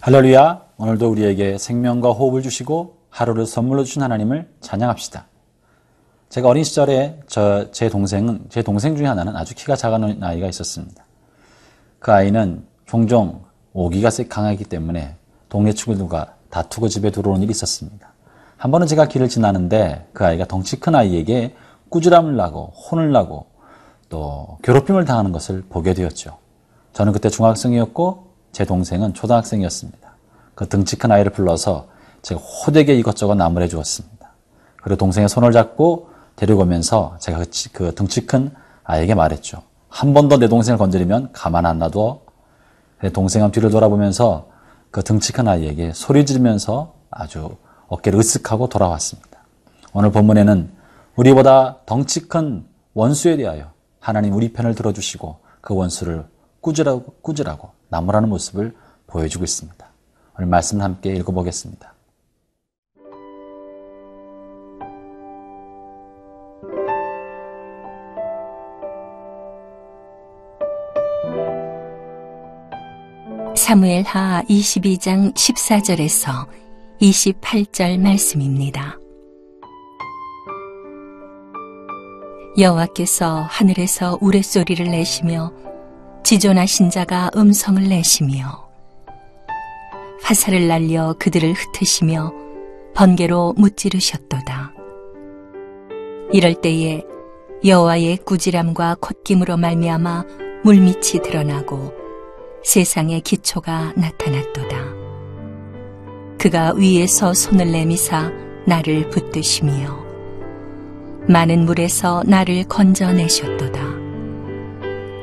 할렐루야, 오늘도 우리에게 생명과 호흡을 주시고 하루를 선물로 주신 하나님을 찬양합시다. 제가 어린 시절에 제 동생 중에 하나는 아주 키가 작은 아이가 있었습니다. 그 아이는 종종 오기가 강하기 때문에 동네 친구들과 다투고 집에 들어오는 일이 있었습니다. 한 번은 제가 길을 지나는데 그 아이가 덩치 큰 아이에게 꾸지람을 나고 혼을 나고 또 괴롭힘을 당하는 것을 보게 되었죠. 저는 그때 중학생이었고 제 동생은 초등학생이었습니다. 그 등치 큰 아이를 불러서 제가 호되게 이것저것 나무래 주었습니다. 그리고 동생의 손을 잡고 데리고 오면서 제가 그 등치 큰 아이에게 말했죠. 한 번 더 내 동생을 건드리면 가만 안 놔둬. 동생은 뒤를 돌아보면서 그 등치 큰 아이에게 소리 지르면서 아주 어깨를 으쓱하고 돌아왔습니다. 오늘 본문에는 우리보다 덩치 큰 원수에 대하여 하나님 우리 편을 들어주시고 그 원수를 꾸지라고 나무라는 모습을 보여주고 있습니다. 오늘 말씀을 함께 읽어보겠습니다. 사무엘하 22장 14절에서 28절 말씀입니다. 여호와께서 하늘에서 우레소리를 내시며 지존하신 자가 음성을 내시며 화살을 날려 그들을 흩으시며 번개로 무찌르셨도다. 이럴 때에 여호와의 꾸지람과 콧김으로 말미암아 물밑이 드러나고 세상의 기초가 나타났도다. 그가 위에서 손을 내미사 나를 붙드시며 많은 물에서 나를 건져내셨도다.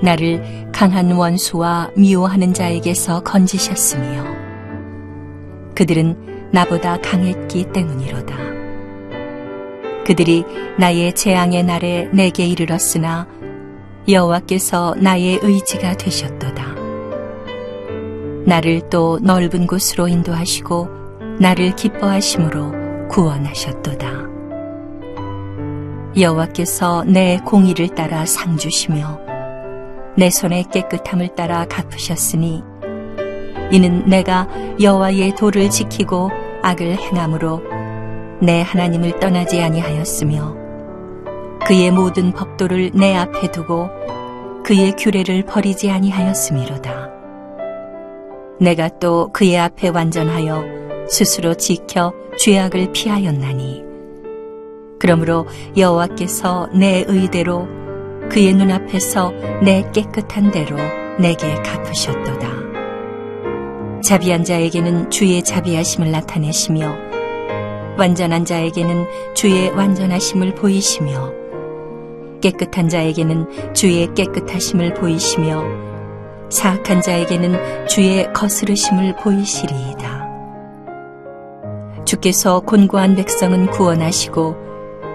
나를 강한 원수와 미워하는 자에게서 건지셨으며 그들은 나보다 강했기 때문이로다. 그들이 나의 재앙의 날에 내게 이르렀으나 여호와께서 나의 의지가 되셨도다. 나를 또 넓은 곳으로 인도하시고 나를 기뻐하심으로 구원하셨도다. 여호와께서 내 공의를 따라 상 주시며 내 손의 깨끗함을 따라 갚으셨으니 이는 내가 여호와의 도를 지키고 악을 행함으로 내 하나님을 떠나지 아니하였으며 그의 모든 법도를 내 앞에 두고 그의 규례를 버리지 아니하였음이로다. 내가 또 그의 앞에 완전하여 스스로 지켜 죄악을 피하였나니 그러므로 여호와께서 내 의대로 그의 눈앞에서 내 깨끗한 대로 내게 갚으셨도다. 자비한 자에게는 주의 자비하심을 나타내시며 완전한 자에게는 주의 완전하심을 보이시며 깨끗한 자에게는 주의 깨끗하심을 보이시며 사악한 자에게는 주의 거스르심을 보이시리이다. 주께서 곤고한 백성은 구원하시고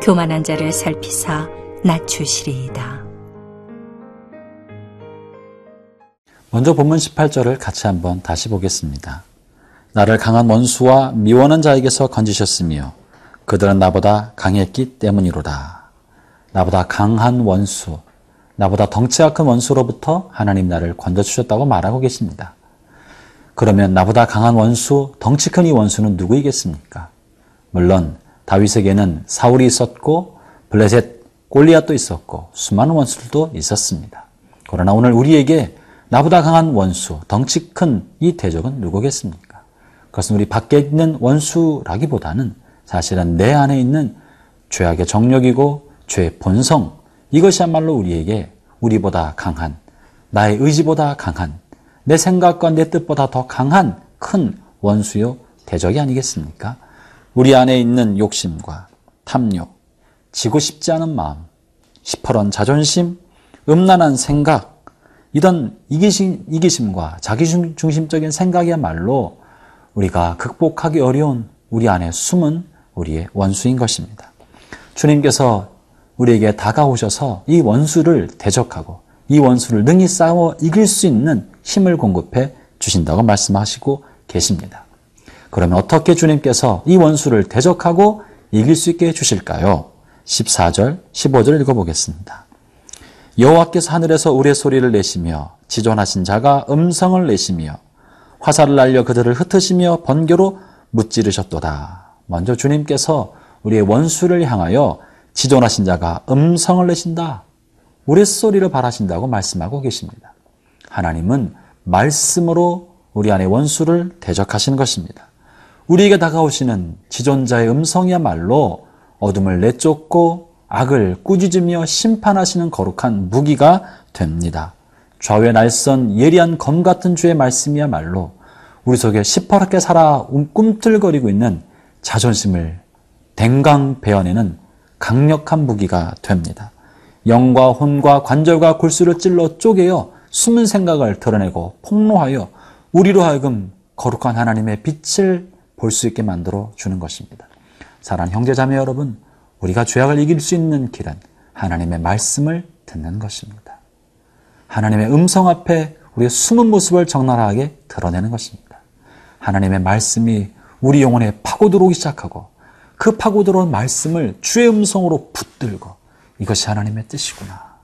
교만한 자를 살피사 낮추시리이다. 먼저 본문 18절을 같이 한번 다시 보겠습니다. 나를 강한 원수와 미워하는 자에게서 건지셨으며 그들은 나보다 강했기 때문이로다. 나보다 강한 원수, 나보다 덩치가 큰 원수로부터 하나님 나를 건져주셨다고 말하고 계십니다. 그러면 나보다 강한 원수, 덩치 큰 이 원수는 누구이겠습니까? 물론 다윗에게는 사울이 있었고 블레셋 골리앗도 있었고 수많은 원수들도 있었습니다. 그러나 오늘 우리에게 나보다 강한 원수, 덩치 큰 이 대적은 누구겠습니까? 그것은 우리 밖에 있는 원수라기보다는 사실은 내 안에 있는 죄악의 정욕이고 죄의 본성, 이것이야말로 우리에게 우리보다 강한, 나의 의지보다 강한, 내 생각과 내 뜻보다 더 강한 큰 원수요 대적이 아니겠습니까? 우리 안에 있는 욕심과 탐욕, 지고 싶지 않은 마음, 시퍼런 자존심, 음란한 생각, 이런 이기심과 자기중심적인 생각이야말로 우리가 극복하기 어려운 우리 안에 숨은 우리의 원수인 것입니다. 주님께서 우리에게 다가오셔서 이 원수를 대적하고 이 원수를 능히 싸워 이길 수 있는 힘을 공급해 주신다고 말씀하시고 계십니다. 그러면 어떻게 주님께서 이 원수를 대적하고 이길 수 있게 해주실까요? 14절, 15절 읽어보겠습니다. 여호와께서 하늘에서 우레소리를 내시며 지존하신 자가 음성을 내시며 화살을 날려 그들을 흩으시며 번개로 무찌르셨도다. 먼저 주님께서 우리의 원수를 향하여 지존하신 자가 음성을 내신다. 우레소리를 발하신다고 말씀하고 계십니다. 하나님은 말씀으로 우리 안의 원수를 대적하시는 것입니다. 우리에게 다가오시는 지존자의 음성이야말로 어둠을 내쫓고 악을 꾸짖으며 심판하시는 거룩한 무기가 됩니다. 좌우에 날선 예리한 검 같은 주의 말씀이야말로 우리 속에 시퍼렇게 살아 꿈틀거리고 있는 자존심을 댕강 베어내는 강력한 무기가 됩니다. 영과 혼과 관절과 골수를 찔러 쪼개어 숨은 생각을 드러내고 폭로하여 우리로 하여금 거룩한 하나님의 빛을 볼 수 있게 만들어 주는 것입니다. 사랑하는 형제자매 여러분, 우리가 죄악을 이길 수 있는 길은 하나님의 말씀을 듣는 것입니다. 하나님의 음성 앞에 우리의 숨은 모습을 적나라하게 드러내는 것입니다. 하나님의 말씀이 우리 영혼에 파고들어오기 시작하고 그 파고들어온 말씀을 주의 음성으로 붙들고 이것이 하나님의 뜻이구나.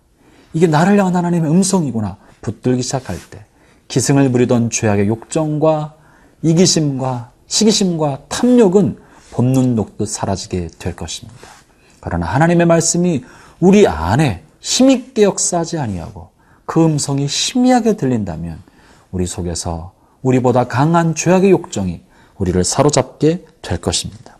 이게 나를 향한 하나님의 음성이구나. 붙들기 시작할 때 기승을 부리던 죄악의 욕정과 이기심과 시기심과 탐욕은 봄눈 녹듯 사라지게 될 것입니다. 그러나 하나님의 말씀이 우리 안에 힘있게 역사하지 아니하고 그 음성이 희미하게 들린다면 우리 속에서 우리보다 강한 죄악의 욕정이 우리를 사로잡게 될 것입니다.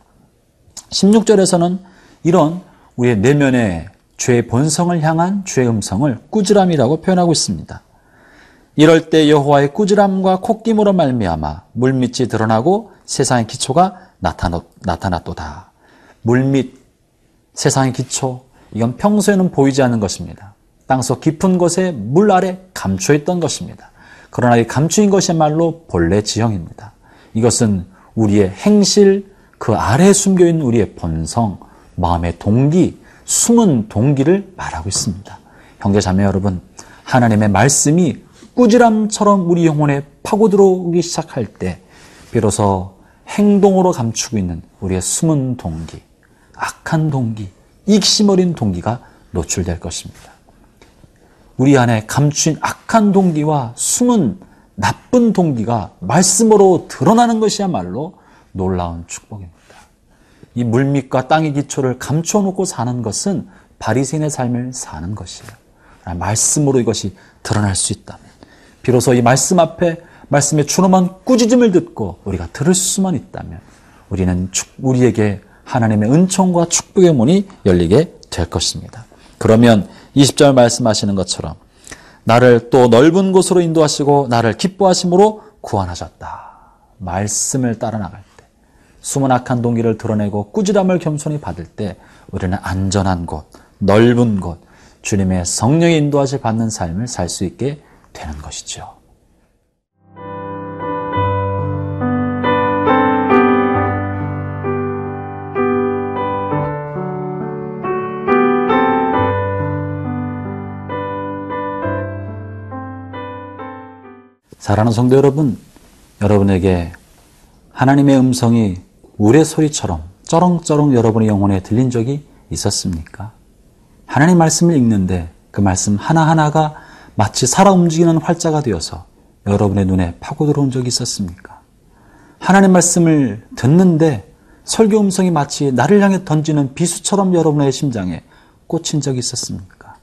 16절에서는 이런 우리의 내면의 죄의 본성을 향한 죄의 음성을 꾸지람이라고 표현하고 있습니다. 이럴 때 여호와의 꾸지람과 콧김으로 말미암아 물밑이 드러나고 세상의 기초가 나타났도다. 물밑, 세상의 기초, 이건 평소에는 보이지 않는 것입니다. 땅속 깊은 곳에 물 아래 감춰있던 것입니다. 그러나 이 감추인 것이야말로 본래 지형입니다. 이것은 우리의 행실, 그 아래에 숨겨있는 우리의 본성, 마음의 동기, 숨은 동기를 말하고 있습니다. 형제 자매 여러분, 하나님의 말씀이 꾸지람처럼 우리 영혼에 파고들어오기 시작할 때 비로소 행동으로 감추고 있는 우리의 숨은 동기, 악한 동기, 이기심 어린 동기가 노출될 것입니다. 우리 안에 감추인 악한 동기와 숨은 나쁜 동기가 말씀으로 드러나는 것이야말로 놀라운 축복입니다. 이 물밑과 땅의 기초를 감춰놓고 사는 것은 바리새인의 삶을 사는 것이에요. 말씀으로 이것이 드러날 수 있다면 비로소 이 말씀 앞에 말씀의 준엄한 꾸짖음을 듣고 우리가 들을 수만 있다면 우리에게 하나님의 은총과 축복의 문이 열리게 될 것입니다. 그러면 20절 말씀하시는 것처럼 나를 또 넓은 곳으로 인도하시고 나를 기뻐하심으로 구원하셨다. 말씀을 따라 나갈 때 숨은 악한 동기를 드러내고 꾸지람을 겸손히 받을 때 우리는 안전한 곳, 넓은 곳, 주님의 성령의 인도하심 받는 삶을 살 수 있게 되는 것이죠. 사랑하는 성도 여러분, 여러분에게 하나님의 음성이 우레소리처럼 쩌렁쩌렁 여러분의 영혼에 들린 적이 있었습니까? 하나님 말씀을 읽는데 그 말씀 하나하나가 마치 살아 움직이는 활자가 되어서 여러분의 눈에 파고들어온 적이 있었습니까? 하나님 말씀을 듣는데 설교 음성이 마치 나를 향해 던지는 비수처럼 여러분의 심장에 꽂힌 적이 있었습니까?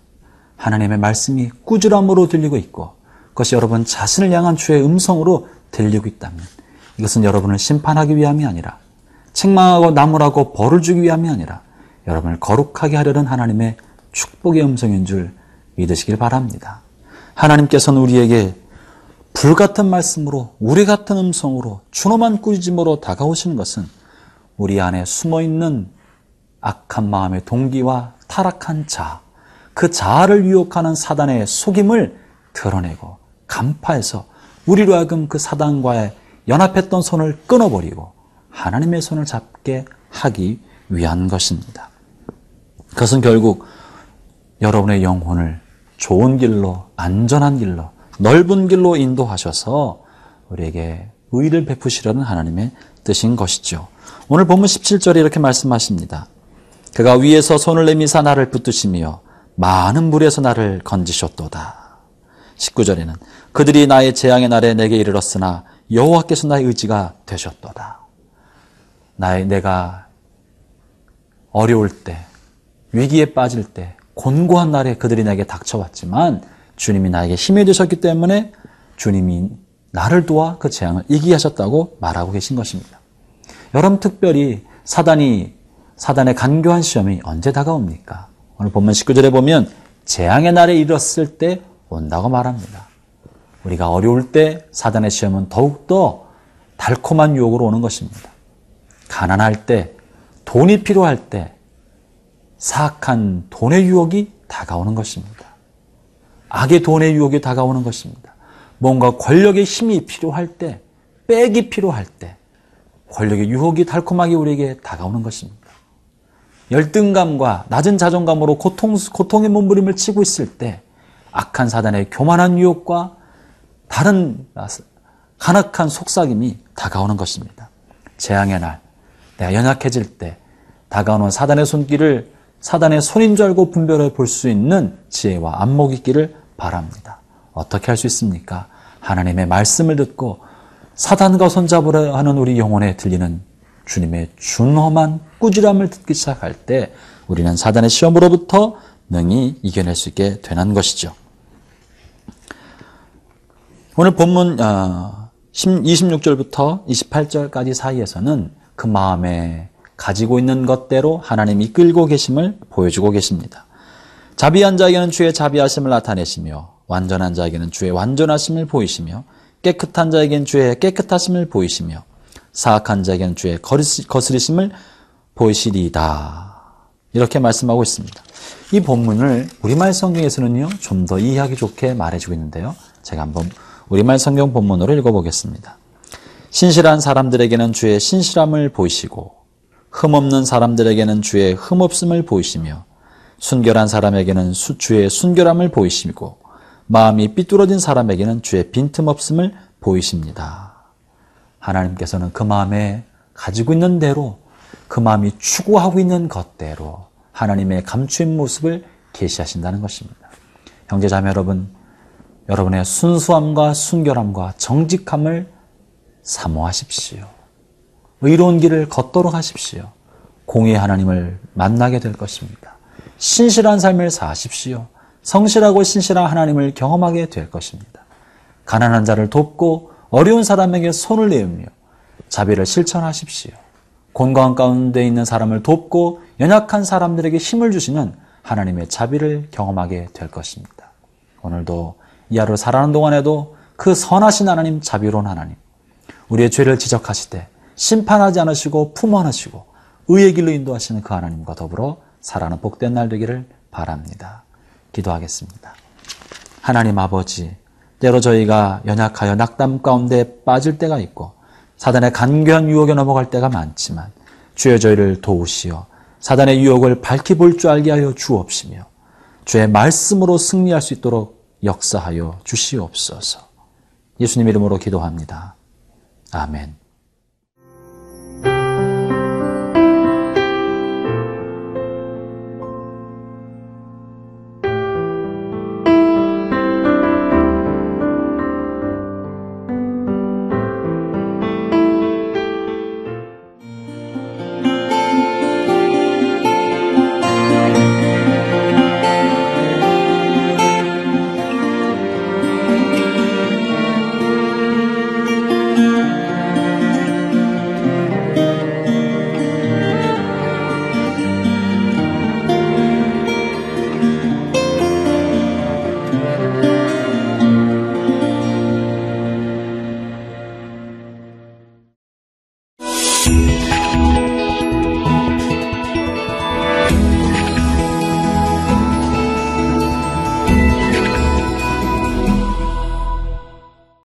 하나님의 말씀이 꾸지람으로 들리고 있고 그것이 여러분 자신을 향한 주의 음성으로 들리고 있다면 이것은 여러분을 심판하기 위함이 아니라 책망하고 나무라고 벌을 주기 위함이 아니라 여러분을 거룩하게 하려는 하나님의 축복의 음성인 줄 믿으시길 바랍니다. 하나님께서는 우리에게 불같은 말씀으로 우리 같은 음성으로 준엄한 꾸짖음으로 다가오시는 것은 우리 안에 숨어있는 악한 마음의 동기와 타락한 자아, 그 자아를 유혹하는 사단의 속임을 드러내고 간파해서 우리로 하여금 그 사단과의 연합했던 손을 끊어버리고 하나님의 손을 잡게 하기 위한 것입니다. 그것은 결국 여러분의 영혼을 좋은 길로, 안전한 길로, 넓은 길로 인도하셔서 우리에게 의를 베푸시려는 하나님의 뜻인 것이죠. 오늘 본문 17절에 이렇게 말씀하십니다. 그가 위에서 손을 내미사 나를 붙드시며 많은 물에서 나를 건지셨도다. 19절에는 그들이 나의 재앙의 날에 내게 이르렀으나 여호와께서 나의 의지가 되셨도다. 내가 어려울 때, 위기에 빠질 때, 곤고한 날에 그들이 내게 닥쳐왔지만 주님이 나에게 힘이 되셨기 때문에 주님이 나를 도와 그 재앙을 이기게 하셨다고 말하고 계신 것입니다. 여러분, 특별히 사단의 간교한 시험이 언제 다가옵니까? 오늘 본문 19절에 보면 재앙의 날에 이르렀을 때 온다고 말합니다. 우리가 어려울 때 사단의 시험은 더욱더 달콤한 유혹으로 오는 것입니다. 가난할 때, 돈이 필요할 때 사악한 돈의 유혹이 다가오는 것입니다. 악의 돈의 유혹이 다가오는 것입니다. 뭔가 권력의 힘이 필요할 때, 빽이 필요할 때 권력의 유혹이 달콤하게 우리에게 다가오는 것입니다. 열등감과 낮은 자존감으로 고통의 몸부림을 치고 있을 때 악한 사단의 교만한 유혹과 다른 간악한 속삭임이 다가오는 것입니다. 재앙의 날, 내가 연약해질 때 다가오는 사단의 손길을 사단의 손인 줄 알고 분별해 볼 수 있는 지혜와 안목이 있기를 바랍니다. 어떻게 할 수 있습니까? 하나님의 말씀을 듣고 사단과 손잡으려 하는 우리 영혼에 들리는 주님의 준엄한 꾸지람을 듣기 시작할 때 우리는 사단의 시험으로부터 능히 이겨낼 수 있게 되는 것이죠. 오늘 본문 26절부터 28절까지 사이에서는 그 마음에 가지고 있는 것대로 하나님이 이끌고 계심을 보여주고 계십니다. 자비한 자에게는 주의 자비하심을 나타내시며 완전한 자에게는 주의 완전하심을 보이시며 깨끗한 자에게는 주의 깨끗하심을 보이시며 사악한 자에게는 주의 거스리심을 보이시리이다. 이렇게 말씀하고 있습니다. 이 본문을 우리말 성경에서는요, 좀 더 이해하기 좋게 말해주고 있는데요. 제가 한번 우리말 성경 본문으로 읽어보겠습니다. 신실한 사람들에게는 주의 신실함을 보이시고 흠없는 사람들에게는 주의 흠없음을 보이시며 순결한 사람에게는 주의 순결함을 보이시고 마음이 삐뚤어진 사람에게는 주의 빈틈없음을 보이십니다. 하나님께서는 그 마음에 가지고 있는 대로 그 마음이 추구하고 있는 것대로 하나님의 감추인 모습을 계시하신다는 것입니다. 형제자매 여러분, 여러분의 순수함과 순결함과 정직함을 사모하십시오. 의로운 길을 걷도록 하십시오. 공의의 하나님을 만나게 될 것입니다. 신실한 삶을 사십시오. 성실하고 신실한 하나님을 경험하게 될 것입니다. 가난한 자를 돕고 어려운 사람에게 손을 내밀며 자비를 실천하십시오. 곤고한 가운데 있는 사람을 돕고 연약한 사람들에게 힘을 주시는 하나님의 자비를 경험하게 될 것입니다. 오늘도 이 하루 살아가는 동안에도 그 선하신 하나님, 자비로운 하나님, 우리의 죄를 지적하시되 심판하지 않으시고 품어안으시고 의의 길로 인도하시는 그 하나님과 더불어 살아가는 복된 날 되기를 바랍니다. 기도하겠습니다. 하나님 아버지, 때로 저희가 연약하여 낙담 가운데 빠질 때가 있고 사단의 간교한 유혹에 넘어갈 때가 많지만 주여 저희를 도우시어 사단의 유혹을 밝히 볼 줄 알게 하여 주옵시며 주의 말씀으로 승리할 수 있도록 역사하여 주시옵소서. 예수님 이름으로 기도합니다. 아멘.